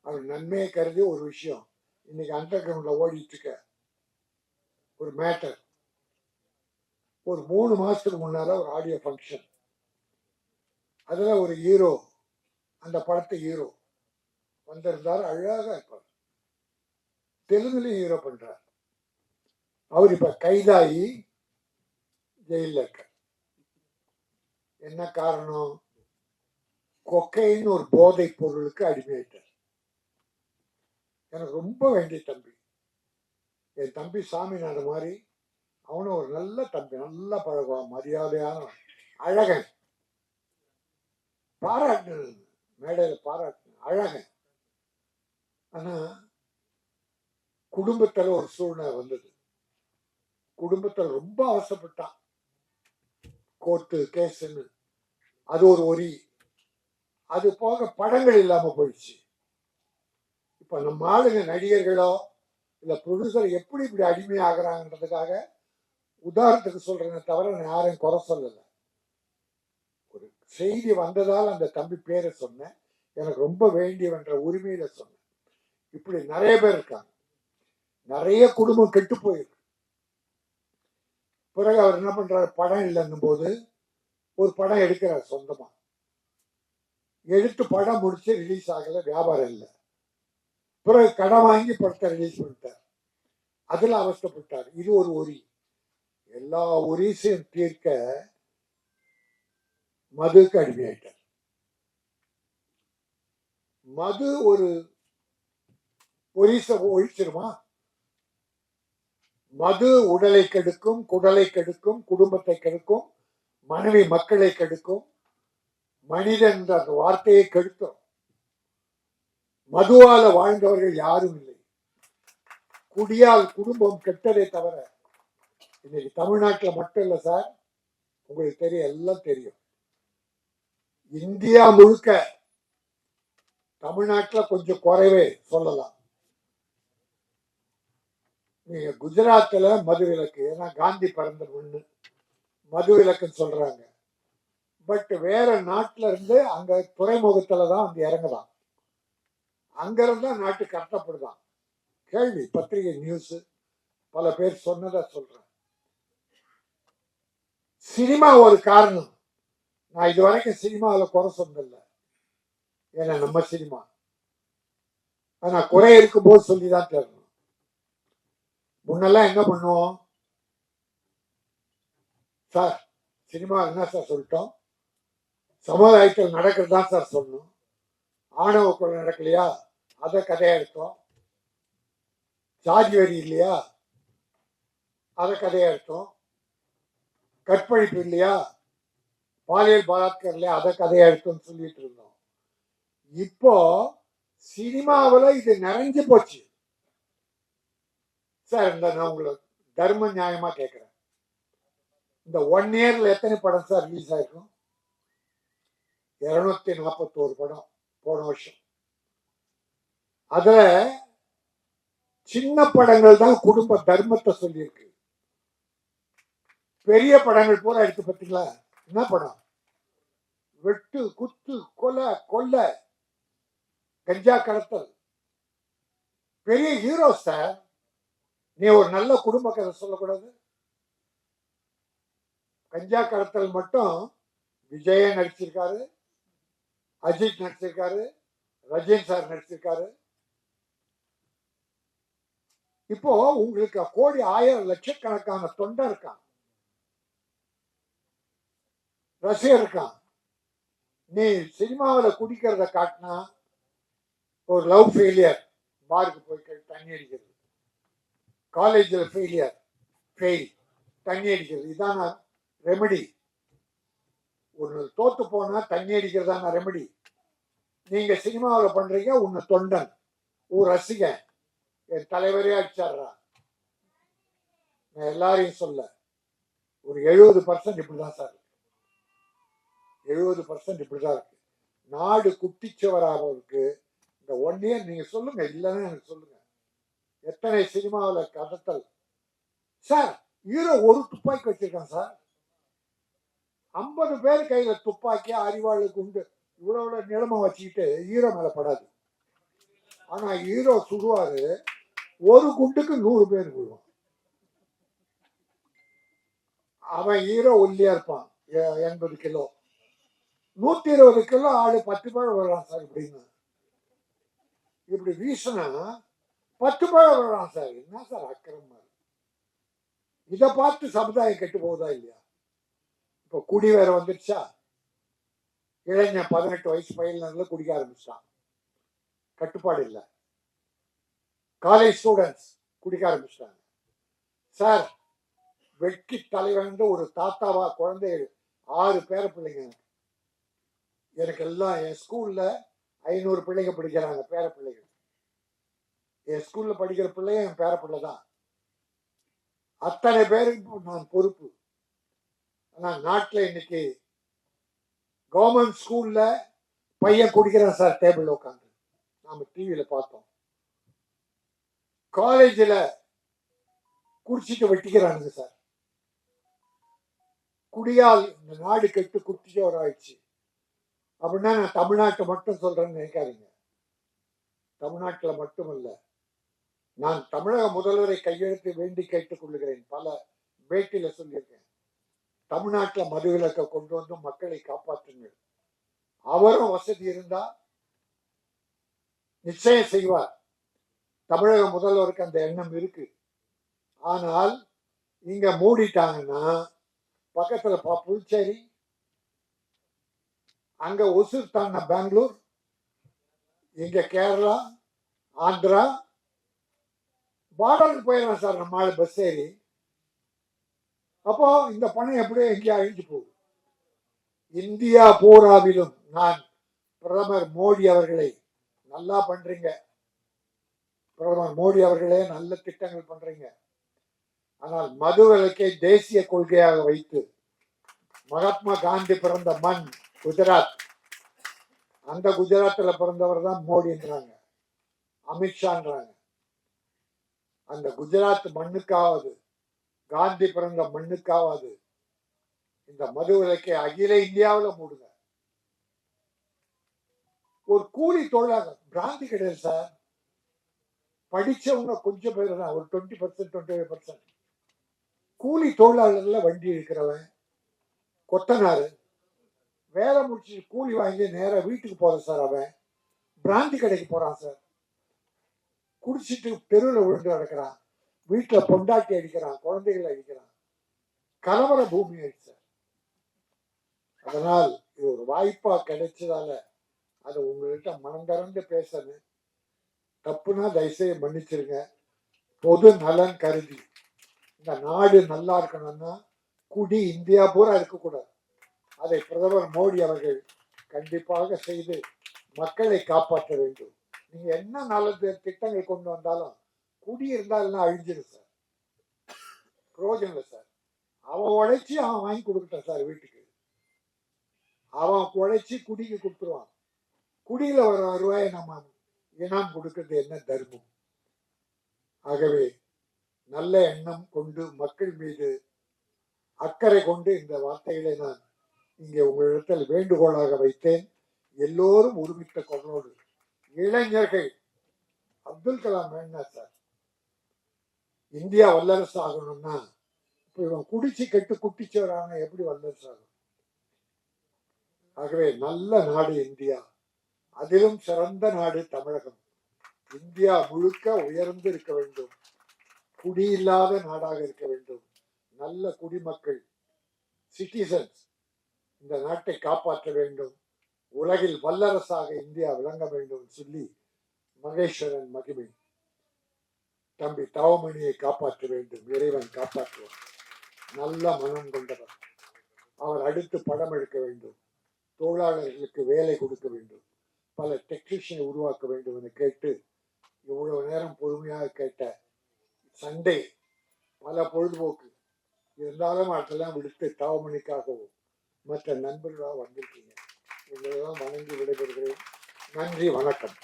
அவர் நன்மையை கருதி ஒரு விஷயம் இன்னைக்கு அண்டர் கிரவுண்ட்ல ஓடிட்டு இருக்க ஒரு மேட்டர். ஒரு 3 மாசத்துக்கு முன்னால ஒரு ஆடியோ ஃபங்க்ஷன், அதுல ஒரு ஹீரோ, அந்த படத்து ஹீரோ வந்திருந்தார். அழகா இருப்பார், தெலுங்குலயும் ஹீரோ பண்றார். அவர் இப்ப கைதாகி ஜெயில இருக்க. என்ன காரணம்? கொக்கைன்னு ஒரு போதை பொருளுக்கு அடிமையிட்டார். எனக்கு ரொம்ப வேண்டிய தம்பி, என் தம்பி சாமிநாத மாதிரி. அவனும் ஒரு நல்ல தம்பி, நல்லா பழகுவான், மரியாதையான அழகன். பாராட்டு மேடையில பாராட்டு அழகன். ஆனா குடும்பத்துல ஒரு சூழ்நிலை வந்தது. குடும்பத்துல ரொம்ப அவசப்பட்டான், கோர்ட்டு கேஸ்ன்னு. அது ஒரு ஒரி. அது போக படங்கள் இல்லாம போயிடுச்சு. இப்ப நம்ம ஆளுங்க நடிகர்களோ இல்ல ப்ரொடியூசர் எப்படி இப்படி அடிமை ஆகுறாங்கன்றதுக்காக உதாரணத்துக்கு சொல்றேன்னு தவிர நான் யாரையும் குறை சொல்லல. ஒரு செய்தி வந்ததால் அந்த தம்பி பேரை சொன்னேன். எனக்கு ரொம்ப வேண்டியவன்ற உரிமையில சொன்னேன். இப்படி நிறைய பேர் இருக்காங்க. நிறைய குடும்பம் கெட்டு போயிருக்கு. பிறகு அவர் என்ன பண்றாரு, படம் இல்லைன்னும் போது ஒரு படம் எடுக்கிறார் சொந்தமா. எடுத்து படம் முடிச்சு ரிலீஸ் ஆகல, வியாபாரம் இல்லை. பிறகு கடன் வாங்கி படத்தை ரிலீஸ் பண்ணிட்டார். அதுல அவஸ்தப்பட்டார். இது ஒரு ஒரி. எல்லா ஒரிசையும் தீர்க்க மதுக்கு அடிமையாயிட்டார். மது ஒரு ஒரிசை ஒழிச்சிருமா? மது உடலை கெடுக்கும், குடலை கெடுக்கும், குடும்பத்தை கெடுக்கும், மனைவி மக்களை கெடுக்கும், மனிதன் என்ற அந்த வார்த்தையை கெடுத்தோம். மதுவால வாழ்ந்தவர்கள் யாரும் இல்லை. குடியால் குடும்பம் கெட்டதை தவிர இன்னைக்கு தமிழ்நாட்டில் மட்டும் இல்லை சார், உங்களுக்கு தெரியும், எல்லாம் தெரியும். இந்தியா முழுக்க, தமிழ்நாட்டில் கொஞ்சம் குறைவே சொல்லலாம். நீங்க குஜராத்தில் மது விலக்கு, ஏன்னா காந்தி பிறந்த மண்ணு, மது விலக்குன்னு சொல்றாங்க. பட் வேற நாட்டில இருந்து அங்க துறைமுகத்துல தான் வந்து இறங்குதான், அங்க இருந்தா நாட்டு கட்டப்படுதான். கேள்வி, பத்திரிகை நியூஸ் பல பேர் சொன்னதை சொல்றேன். சினிமா ஒரு காரணம். நான் இதுவரைக்கும் சினிமாவில் குறை சொன்னதில்லை, ஏன்னா நம்ம சினிமா. ஆனா குறை இருக்கும்போது சொல்லிதான் தரணும். முன்னெல்லாம் என்ன பண்ணுவோம் சார், சினிமா என்ன சார் சொல்லிட்டோம், சமுதாயத்தில் நடக்கிறது தான் சார் சொல்லணும். ஆணவ கொலை நடக்கலையா, அதை கதையா எடுத்தோம். ஜாதி வரி இல்லையா, அதை கதையா எடுத்தோம். கற்பழிப்பு இல்லையா, பாலியல் பலாத்காரம் இல்லையா, அதை கதையா எடுத்தோம்னு சொல்லிட்டு இருந்தோம். இப்போ சினிமாவில் இது நிறைஞ்சு போச்சு சார். இந்த நான் உங்களுக்கு தர்ம நியாயமா கேட்கிறேன், இந்த 1 இயர்ல எத்தனை படம் சார் ரிலீஸ் ஆயிருக்கும்? 241 படம் போன வருஷம். அதுல சின்ன படங்கள் தான் குடும்ப தர்மத்தை சொல்லியிருக்கு. பெரிய படங்கள் பூரா எடுத்து பார்த்தீங்களா? என்ன படம்? வெட்டு, குத்து, கொலை, கொள்ளை, கஞ்சா கடத்தல். பெரிய ஹீரோ சார். நீ ஒரு நல்ல குடும்ப கதை சொல்லக்கூடாது? கஞ்சா கடத்தல் மட்டும் விஜய நடிச்சிருக்காரு, அஜித் நடிச்சிருக்காரு, ரஜினி சார் நடிச்சிருக்காரு. இப்போ உங்களுக்கு கோடி, 1000 லட்சக்கணக்கான தொண்டை இருக்கான், ரசிகர் இருக்கான். நீ சினிமாவில் குடிக்கிறத காட்டினா ஒரு லவ் ஃபெயிலியர், பாருக்கு போய் தண்ணி அடிக்கிறது, காலேஜில் ஃபெயிலியர், ஃபெயில், தண்ணி அடிக்கிறது, இதான ரெமெடி. ஒன்று தோத்து போனா தண்ணி அடிக்கிறதான ரெமெடி. நீங்க சினிமாவில் பண்றீங்க, உன்னை தொண்டன், ஒரு ரசிகன், என் தலைவரே அடிச்சாடுறா. நான் எல்லாரையும் சொல்ல, ஒரு 70% இப்படிதான் சார், 70% இப்படிதான் இருக்கு. நாடு குட்டிச்சுவராக இருக்கு. இந்த 1 இயர் நீங்க சொல்லுங்க, இல்லைன்னு எனக்கு சொல்லுங்க, எத்தனை சினிமாவில் கடத்தல் சார். ஹீரோ ஒரு துப்பாக்கி வச்சிருக்கான் சார், 50 பேர் கையில துப்பாக்கி, அறிவாளுக்கு உண்டு, இவ்வளவு நிலமை வச்சுக்கிட்டு ஹீரோ மேல படாது. ஆனா ஹீரோ சுடுவாரு, ஒரு குண்டுக்கு 100 பேர் விழுவான். அவன் ஹீரோ ஒல்லியா இருப்பான், 80 கிலோ, 120 கிலோ ஆளு 10 பேர் விழுறான் சார். இப்படின்னு இப்படி வீசினா 10 பேர் விழுறான் சார். என்ன சார் அக்கிரமம்? இதை பார்த்து சமுதாயம் கெட்டு போகுதா இல்லையா? இப்போ குடி வேற வந்துருச்சா? இளைஞன் 18 வயசு பையன்ல குடிக்க ஆரம்பிச்சான், கட்டுப்பாடு இல்லை. காலேஜ் ஸ்டூடெண்ட்ஸ் குடிக்க ஆரம்பிச்சிட்டாங்க சார். வெட்கி தலைவன் ஒரு தாத்தாவா குழந்தைகள் 6 பேர பிள்ளைங்க எனக்கு எல்லாம். என் ஸ்கூல்ல 500 பிள்ளைங்க படிக்கிறாங்க, பேர பிள்ளைகள். என் ஸ்கூல்ல படிக்கிற பிள்ளைங்க என் பேர பிள்ளை தான். அத்தனை பேருக்கு நான் பொறுப்பு. ஆனா நாட்டில் இன்னைக்கு கவர்மெண்ட் ஸ்கூல்ல பையன் குடிக்கிறான் சார், டேபிள் உட்காந்து. நாம டிவியில பார்த்தோம். காலேஜில் குடிச்சிட்டு வெட்டிக்கிறானுங்க சார். குடியால் இந்த நாடு கெட்டு குட்டிச்சோர் ஆயிடுச்சு. அப்படின்னா நான் தமிழ்நாட்டை மட்டும் சொல்றேன்னு நினைக்காதீங்க. தமிழ்நாட்டில் மட்டுமல்ல, நான் தமிழக முதல்வரை கையெழுத்து வேண்டி கேட்டுக் கொள்ளுகிறேன். பல பேட்டியில சொல்லியிருக்கேன். தமிழ்நாட்டில் மதுவிலக்கை கொண்டு வந்து மக்களை காப்பாற்றுங்கள். அவரும் வசதி இருந்தா நிச்சயம் செய்வார். தமிழக முதல்வருக்கு அந்த எண்ணம் இருக்கு. ஆனால் இங்க மூடிட்டாங்கன்னா பக்கத்துல புதுச்சேரி, அங்க ஒசூர் தாண்ட பெங்களூர், இங்க கேரளா, ஆந்திரா, பார்டருக்கு போயிடலாம் சார் நம்ம ஆளு பஸ் ஏறி. அப்போ இந்த பணம் எப்படியோ எங்கேயா அழிஞ்சு போகுது. இந்தியா பூராவிலும் நான் பிரதமர் மோடி அவர்களை, நல்லா பண்றீங்க பிரதமர் மோடி அவர்களே, நல்ல திட்டங்கள் பண்றீங்க. ஆனால் மது விலக்கை தேசிய கொள்கையாக வைத்து, மகாத்மா காந்தி பிறந்த மண் குஜராத், அந்த குஜராத்ல பிறந்தவர் தான் மோடின்றாங்க, அமித்ஷான்றாங்க. அந்த குஜராத் மண்ணுக்காவது, காந்தி பிறந்த மண்ணுக்காவது இந்த மது விலக்கை அகில இந்தியாவில் மூடுங்க. ஒரு கூலி தொழிலாளர், பிராந்தி கிடையாது சார், படிச்சவங்க கொஞ்சம் பேர் தான், ஒரு 20%, 25%. கூலி தொழிலாளர்ல வண்டி இருக்கிறவன், கொத்தனாரு, வேலை முடிச்சு கூலி வாங்கி நேர வீட்டுக்கு போற சார். அவன் பிராந்தி கடைக்கு போறான் சார். குடிச்சிட்டு தெருவில் விழுந்து கிடக்கிறான், வீட்டுல பொண்டாட்டி அடிக்கிறான், குழந்தைகளை அடிக்கிறான். கலவர பூமி ஆயிடுச்சு சார். அதனால் இது ஒரு வாய்ப்பா கிடைச்சதால அதை உங்கள்கிட்ட மனம் திறந்து பேசணும். தப்புனா தயவுசெய்து மன்னிச்சிருங்க. பொது நலன் கருதி இந்த நாடு நல்லா இருக்கணும்னா குடி இந்தியா பூரா இருக்கக்கூடாது. அதை பிரதமர் மோடி அவர்கள் கண்டிப்பாக செய்து மக்களை காப்பாற்ற வேண்டும். நீங்க என்ன நல்ல திட்டங்கள் கொண்டு வந்தாலும் குடி இருந்தாலும் அழிஞ்சிடும் சார், பிரயோஜனம் இல்லை சார். அவன் உழைச்சி அவன் வாங்கி கொடுக்கட்டான் சார் வீட்டுக்கு. அவன் உழைச்சி குடிக்கு கொடுத்துருவான். குடியில ஒரு ரூபாயை நம்ம இனம் கொடுக்கிறது என்ன தர்மம்? ஆகவே நல்ல எண்ணம் கொண்டு, மக்கள் மீது அக்கறை கொண்டு இந்த வார்த்தைகளை நான் இங்கே உங்களிடத்தில் வேண்டுகோளாக வைத்தேன். எல்லோரும் ஒருமித்த குரலோடு, இளைஞர்கள், அப்துல் கலாம் வேண்டாம் சார், இந்தியா வல்லரசு ஆகணும்னா இப்ப இவன் குடிச்சு கெட்டு குட்டிச்சவரான எப்படி வல்லரசு ஆகும்? ஆகவே நல்ல நாடு இந்தியா, அதிலும் சிறந்த நாடு தமிழகம். இந்தியா முழுக்க உயர்ந்து இருக்க வேண்டும், குடியில்லாத நாடாக இருக்க வேண்டும். நல்ல குடிமக்கள், சிட்டிசன்ஸ் இந்த நாட்டை காப்பாற்ற வேண்டும். உலகில் வல்லரசாக இந்தியா விளங்க வேண்டும் சொல்லி மகேஸ்வரன் மகிமை தம்பி தவமணியை காப்பாற்ற வேண்டும். இறைவன் காப்பாற்றுவார். நல்ல மனம் கொண்டவர். அவர் அடுத்து படம் எடுக்க வேண்டும், தொழிலாளர்களுக்கு வேலை கொடுக்க வேண்டும், பல டெக்னீஷியனை உருவாக்க வேண்டும் என கேட்டு, இவ்வளவு நேரம் பொறுமையாக கேட்ட, சண்டே பல பொழுதுபோக்கு இருந்தாலும் அதெல்லாம் விடுத்து தவமணிக்காகவும் மற்ற நண்பர்களாக வந்திருக்கீங்க. உங்களெல்லாம் வணங்கி விடைபெறுகிறேன். நன்றி, வணக்கம்.